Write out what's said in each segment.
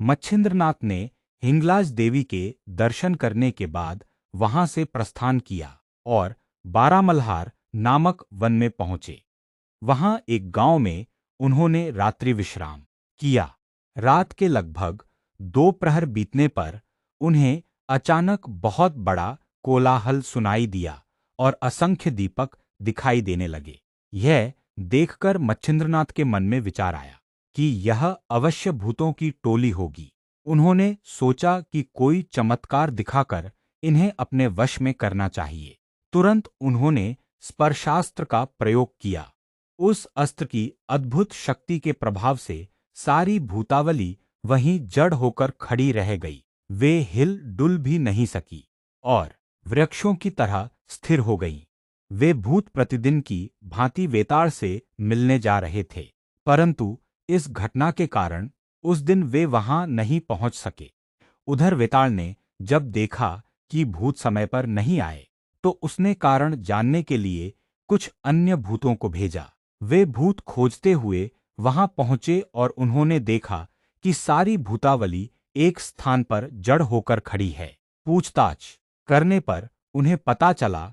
मच्छिंद्रनाथ ने हिंगलाज देवी के दर्शन करने के बाद वहां से प्रस्थान किया और बारामल्हार नामक वन में पहुंचे। वहां एक गांव में उन्होंने रात्रि विश्राम किया। रात के लगभग 2 प्रहर बीतने पर उन्हें अचानक बहुत बड़ा कोलाहल सुनाई दिया और असंख्य दीपक दिखाई देने लगे। यह देखकर मच्छिंद्रनाथ के मन में विचार आया कि यह अवश्य भूतों की टोली होगी। उन्होंने सोचा कि कोई चमत्कार दिखाकर इन्हें अपने वश में करना चाहिए। तुरंत उन्होंने स्पर्शास्त्र का प्रयोग किया। उस अस्त्र की अद्भुत शक्ति के प्रभाव से सारी भूतावली वहीं जड़ होकर खड़ी रह गई। वे हिल डुल भी नहीं सकी और वृक्षों की तरह स्थिर हो गईं। वे भूत प्रतिदिन की भांति वेताल से मिलने जा रहे थे, परंतु इस घटना के कारण उस दिन वे वहां नहीं पहुंच सके। उधर वेताल ने जब देखा कि भूत समय पर नहीं आए, तो उसने कारण जानने के लिए कुछ अन्य भूतों को भेजा। वे भूत खोजते हुए वहां पहुंचे और उन्होंने देखा कि सारी भूतावली एक स्थान पर जड़ होकर खड़ी है। पूछताछ करने पर उन्हें पता चला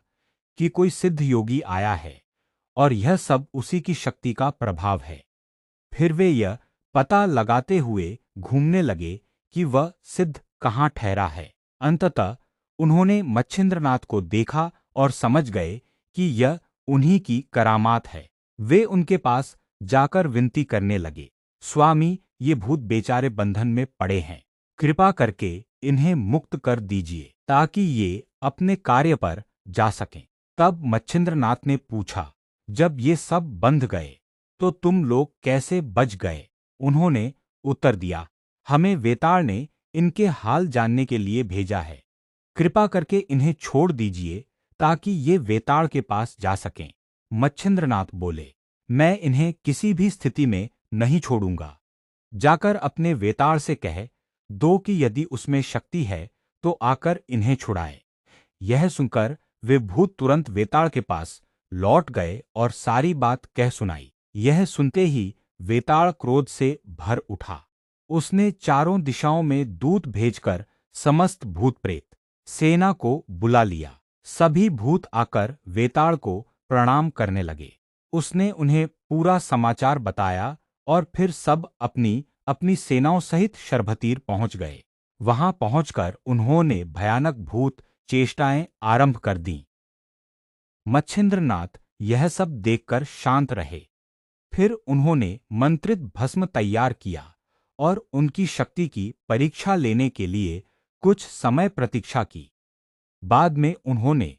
कि कोई सिद्ध योगी आया है और यह सब उसी की शक्ति का प्रभाव है। फिर वे यह पता लगाते हुए घूमने लगे कि वह सिद्ध कहाँ ठहरा है। अंततः उन्होंने मच्छिंद्रनाथ को देखा और समझ गए कि यह उन्हीं की करामात है। वे उनके पास जाकर विनती करने लगे, स्वामी, ये भूत बेचारे बंधन में पड़े हैं, कृपा करके इन्हें मुक्त कर दीजिए ताकि ये अपने कार्य पर जा सकें। तब मच्छिंद्रनाथ ने पूछा, जब ये सब बंध गए तो तुम लोग कैसे बच गए? उन्होंने उत्तर दिया, हमें वेताल ने इनके हाल जानने के लिए भेजा है। कृपा करके इन्हें छोड़ दीजिए ताकि ये वेताल के पास जा सकें। मच्छिंद्रनाथ बोले, मैं इन्हें किसी भी स्थिति में नहीं छोड़ूंगा। जाकर अपने वेताल से कह दो कि यदि उसमें शक्ति है तो आकर इन्हें छुड़ाए। यह सुनकर वे भूत तुरंत वेताल के पास लौट गए और सारी बात कह सुनाई। यह सुनते ही वेताल क्रोध से भर उठा। उसने चारों दिशाओं में दूत भेजकर समस्त भूत प्रेत सेना को बुला लिया। सभी भूत आकर वेताल को प्रणाम करने लगे। उसने उन्हें पूरा समाचार बताया और फिर सब अपनी अपनी सेनाओं सहित शर्भतीर पहुंच गए। वहां पहुंचकर उन्होंने भयानक भूत चेष्टाएं आरंभ कर दीं। मच्छिंद्रनाथ यह सब देखकर शांत रहे। फिर उन्होंने मंत्रित भस्म तैयार किया और उनकी शक्ति की परीक्षा लेने के लिए कुछ समय प्रतीक्षा की। बाद में उन्होंने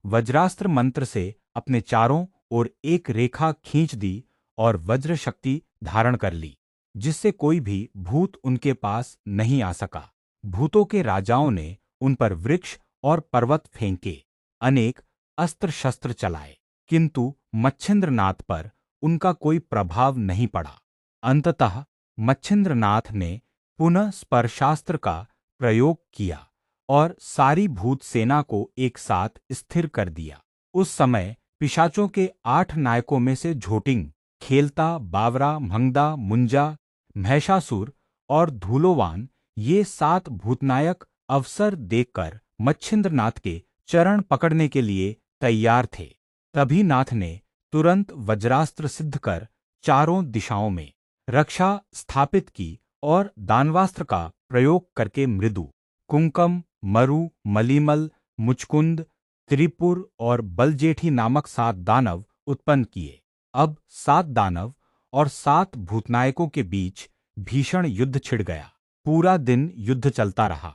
वज्रास्त्र मंत्र से अपने चारों ओर एक रेखा खींच दी और वज्र शक्ति धारण कर ली, जिससे कोई भी भूत उनके पास नहीं आ सका। भूतों के राजाओं ने उन पर वृक्ष और पर्वत फेंके, अनेक अस्त्र शस्त्र चलाए, किंतु मच्छिंद्रनाथ पर उनका कोई प्रभाव नहीं पड़ा। अंततः मच्छिंद्रनाथ ने पुनः स्पर्शास्त्र का प्रयोग किया और सारी भूत सेना को एक साथ स्थिर कर दिया। उस समय पिशाचों के 8 नायकों में से झोटिंग, खेलता, बावरा, मंगदा, मुंजा, महिषासुर और धूलोवान, ये 7 भूतनायक अवसर देखकर मच्छिंद्रनाथ के चरण पकड़ने के लिए तैयार थे। तभी नाथ ने तुरंत वज्रास्त्र सिद्ध कर चारों दिशाओं में रक्षा स्थापित की और दानवास्त्र का प्रयोग करके मृदु, कुंकम, मरु, मलीमल, मुचकुंद, त्रिपुर और बलजेठी नामक 7 दानव उत्पन्न किए। अब 7 दानव और 7 भूतनायकों के बीच भीषण युद्ध छिड़ गया। पूरा दिन युद्ध चलता रहा।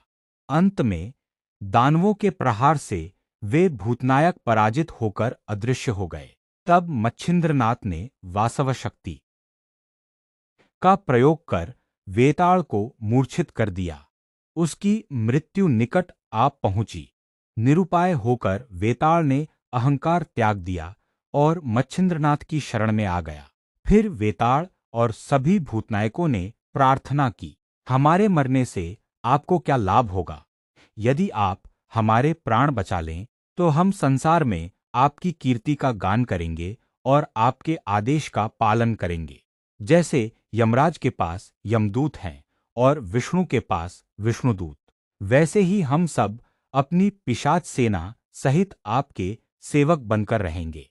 अंत में दानवों के प्रहार से वे भूतनायक पराजित होकर अदृश्य हो गए। तब मच्छिंद्रनाथ ने वासव शक्ति का प्रयोग कर वेताल को मूर्छित कर दिया। उसकी मृत्यु निकट आ पहुंची। निरुपाय होकर वेताल ने अहंकार त्याग दिया और मच्छिंद्रनाथ की शरण में आ गया। फिर वेताल और सभी भूतनायकों ने प्रार्थना की, हमारे मरने से आपको क्या लाभ होगा? यदि आप हमारे प्राण बचा लें तो हम संसार में आपकी कीर्ति का गान करेंगे और आपके आदेश का पालन करेंगे। जैसे यमराज के पास यमदूत हैं और विष्णु के पास विष्णुदूत। वैसे ही हम सब अपनी पिशाच सेना सहित आपके सेवक बनकर रहेंगे।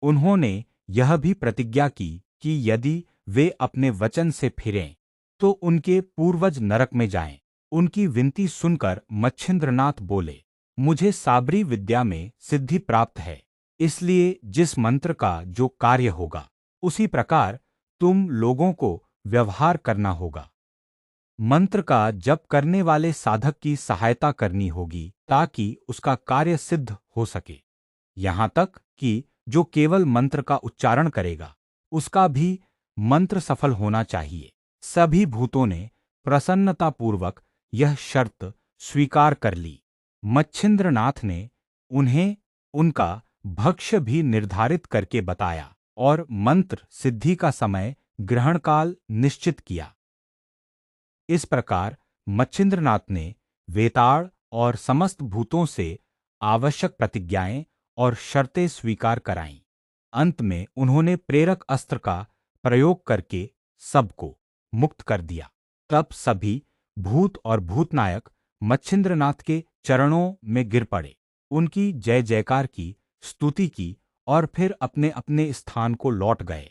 उन्होंने यह भी प्रतिज्ञा की कि यदि वे अपने वचन से फिरें तो उनके पूर्वज नरक में जाएं। उनकी विनती सुनकर मच्छिंद्रनाथ बोले, मुझे साबरी विद्या में सिद्धि प्राप्त है, इसलिए जिस मंत्र का जो कार्य होगा उसी प्रकार तुम लोगों को व्यवहार करना होगा। मंत्र का जप करने वाले साधक की सहायता करनी होगी ताकि उसका कार्य सिद्ध हो सके। यहाँ तक कि जो केवल मंत्र का उच्चारण करेगा उसका भी मंत्र सफल होना चाहिए। सभी भूतों ने प्रसन्नतापूर्वक यह शर्त स्वीकार कर ली। मच्छिंद्रनाथ ने उन्हें उनका भक्ष्य भी निर्धारित करके बताया और मंत्र सिद्धि का समय ग्रहण काल निश्चित किया। इस प्रकार मच्छिंद्रनाथ ने वेताड़ और समस्त भूतों से आवश्यक प्रतिज्ञाएं और शर्तें स्वीकार कराईं। अंत में उन्होंने प्रेरक अस्त्र का प्रयोग करके सबको मुक्त कर दिया। तब सभी भूत और भूतनायक मच्छिंद्रनाथ के चरणों में गिर पड़े, उनकी जय जयकार की, स्तुति की और फिर अपने अपने स्थान को लौट गए।